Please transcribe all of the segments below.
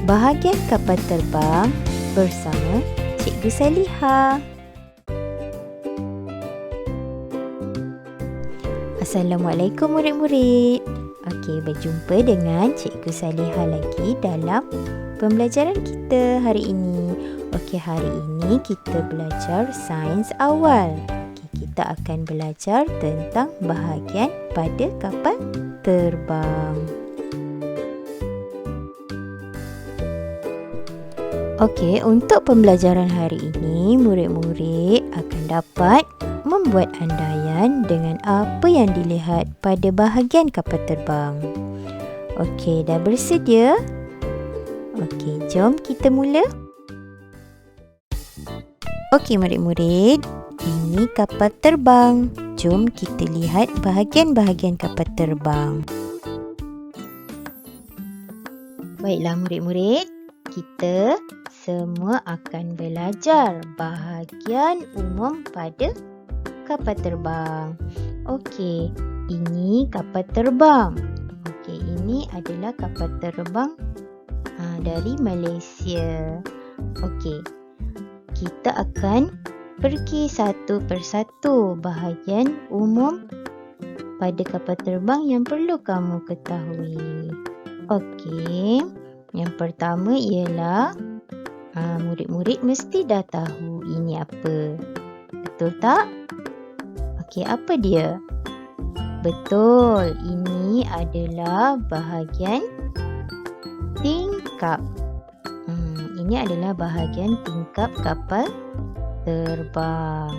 bahagian kapal terbang bersama Cikgu Saliha. Assalamualaikum murid-murid. Okey, berjumpa dengan Cikgu Saliha lagi dalam pembelajaran kita hari ini. Okey, hari ini kita belajar sains awal. Okey, kita akan belajar tentang bahagian pada kapal terbang. Okey, untuk pembelajaran hari ini, murid-murid akan dapat membuat andaian dengan apa yang dilihat pada bahagian kapal terbang. Okey, dah bersedia? Okey, jom kita mula. Okey, murid-murid, ini kapal terbang. Jom kita lihat bahagian-bahagian kapal terbang. Baiklah murid-murid, kita semua akan belajar bahagian umum pada kapal terbang. Okey, ini kapal terbang. Okey, ini adalah kapal terbang dari Malaysia. Okey, kita akan pergi satu persatu bahagian umum pada kapal terbang yang perlu kamu ketahui. Okey, yang pertama ialah murid-murid mesti dah tahu ini apa. Betul tak? Okey, apa dia? Betul, ini adalah bahagian tingkap. Ini adalah bahagian tingkap kapal terbang.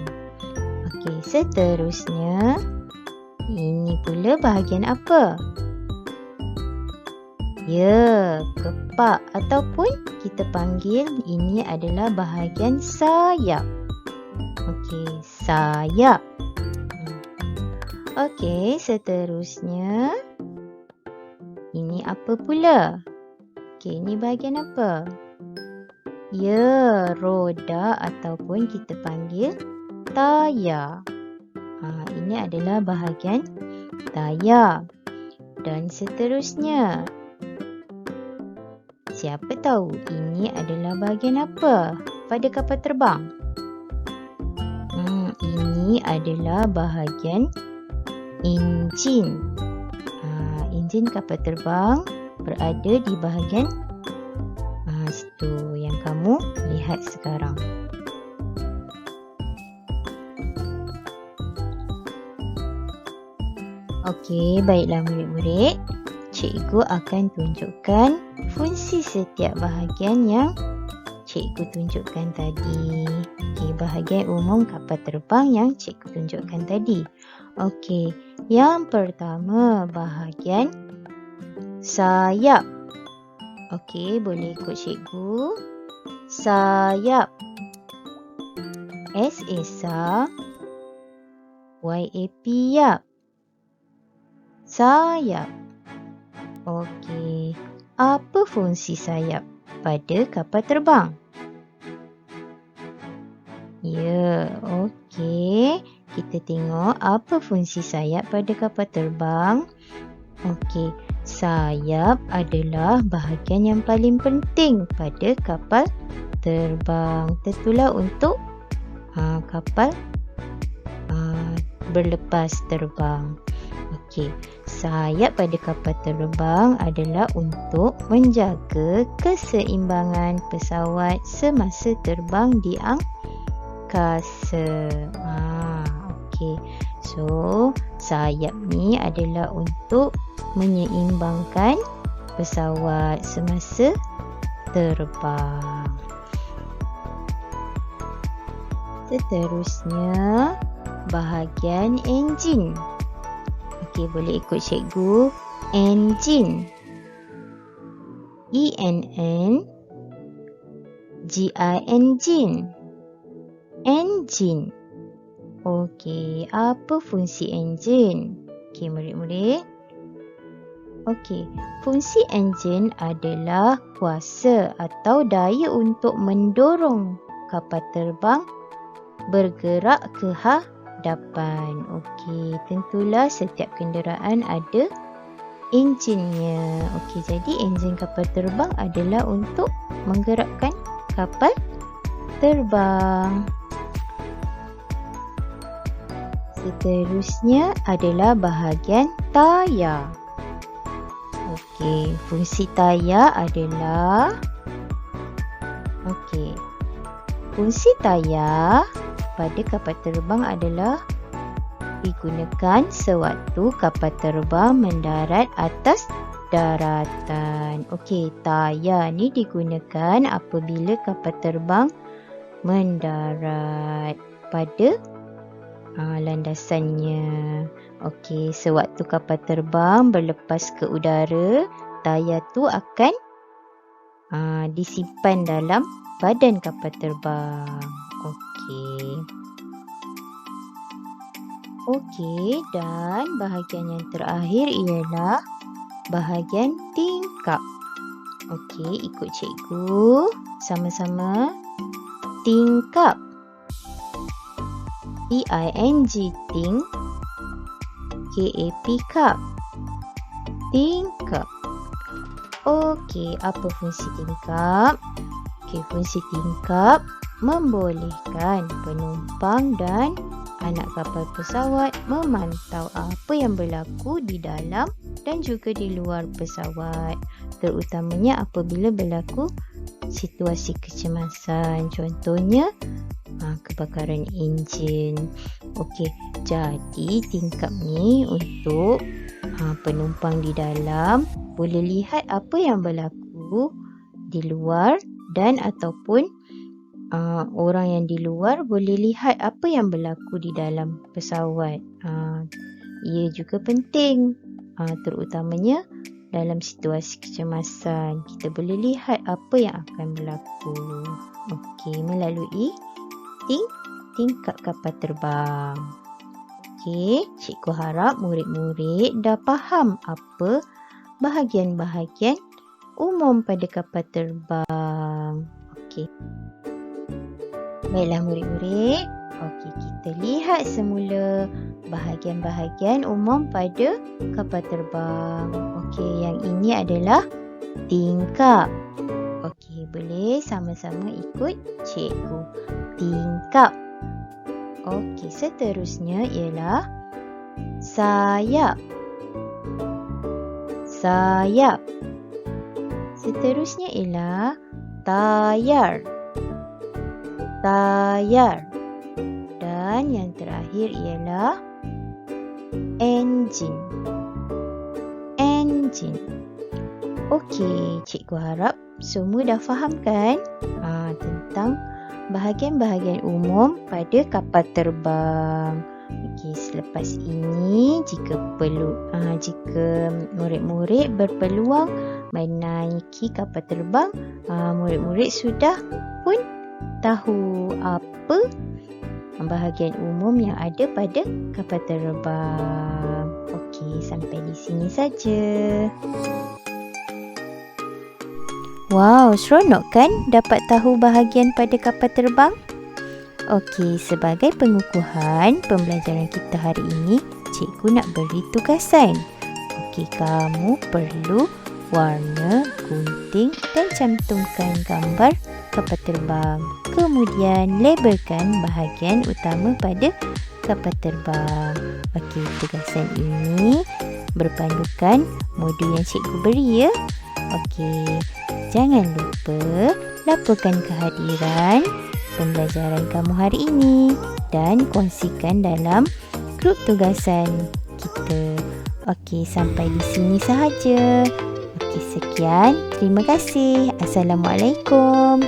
Okey, seterusnya ini pula bahagian apa? Ya, kepak ataupun kita panggil ini adalah bahagian sayap. Okey, sayap. Okey, seterusnya ini apa pula? Okey, ini bahagian apa? Ya, roda ataupun kita panggil tayar. Ini adalah bahagian tayar. Dan seterusnya, siapa tahu ini adalah bahagian apa pada kapal terbang? Ini adalah bahagian enjin. Enjin kapal terbang berada di bahagian situ yang kamu lihat sekarang. Okey, baiklah murid-murid. Cikgu akan tunjukkan fungsi setiap bahagian yang cikgu tunjukkan tadi. Okey, bahagian umum kapal terbang yang cikgu tunjukkan tadi. Okey, yang pertama bahagian sayap. Okey, boleh ikut cikgu. Sayap. S-A-S-A Y-A-P yap. Sayap. Okey, apa fungsi sayap pada kapal terbang? Ya, okey. Kita tengok apa fungsi sayap pada kapal terbang. Okey, sayap adalah bahagian yang paling penting pada kapal terbang. Tentulah untuk kapal berlepas terbang. Okey, sayap pada kapal terbang adalah untuk menjaga keseimbangan pesawat semasa terbang di angkasa. Okey, so sayap ni adalah untuk menyeimbangkan pesawat semasa terbang. Seterusnya, bahagian enjin. Okey, boleh ikut cikgu. Enjin. E-N-N-G-I-N-Jin. Enjin. Okey, apa fungsi enjin? Okey, murid-murid. Okey, fungsi enjin adalah kuasa atau daya untuk mendorong kapal terbang bergerak ke hadapan. Okey, tentulah setiap kenderaan ada enjinnya. Okey, jadi enjin kapal terbang adalah untuk menggerakkan kapal terbang. Seterusnya adalah bahagian tayar. Okey, fungsi tayar adalah fungsi tayar pada kapal terbang adalah digunakan sewaktu kapal terbang mendarat atas daratan. Okey, tayar ni digunakan apabila kapal terbang mendarat pada landasannya. Okey, sewaktu kapal terbang berlepas ke udara, tayar tu akan disimpan dalam badan kapal terbang. Okey, dan bahagian yang terakhir ialah bahagian tingkap. Okey, ikut cikgu sama-sama. Tingkap. T-I-N-G, ting. K-A-P, kap. Tingkap. Okey, apa fungsi tingkap? Okey, fungsi tingkap membolehkan penumpang dan anak kapal pesawat memantau apa yang berlaku di dalam dan juga di luar pesawat, terutamanya apabila berlaku situasi kecemasan, contohnya kebakaran enjin. Okey, jadi tingkap ni untuk penumpang di dalam boleh lihat apa yang berlaku di luar dan ataupun orang yang di luar boleh lihat apa yang berlaku di dalam pesawat. Ia juga penting, terutamanya dalam situasi kecemasan. Kita boleh lihat apa yang akan berlaku. Okey, melalui tingkap kapal terbang. Okey, cikgu harap murid-murid dah faham apa bahagian-bahagian umum pada kapal terbang. Okey. Baiklah murid-murid. Okey, kita lihat semula bahagian-bahagian umum pada kapal terbang. Okey, yang ini adalah tingkap. Okey, boleh sama-sama ikut cikgu. Tingkap. Okey, seterusnya ialah sayap. Sayap. Seterusnya ialah tayar. Tayar. Dan yang terakhir ialah enjin. Enjin. Okey, cikgu harap semua dah faham kan tentang bahagian-bahagian umum pada kapal terbang. Okey, selepas ini jika murid-murid berpeluang menaiki kapal terbang, murid-murid sudah pun tahu apa bahagian umum yang ada pada kapal terbang. Okey, sampai di sini saja. Wow, seronok kan dapat tahu bahagian pada kapal terbang? Okey, sebagai pengukuhan pembelajaran kita hari ini, cikgu nak beri tugasan. Okey, kamu perlu warna, gunting dan cantumkan gambar kapal terbang. Kemudian labelkan bahagian utama pada kapal terbang. Okey, tugasan ini berpandukan modul yang cikgu beri ya. Okey, jangan lupa laporkan kehadiran pembelajaran kamu hari ini dan kongsikan dalam grup tugasan kita. Okey, sampai di sini sahaja. Okey, sekian. Terima kasih. Assalamualaikum.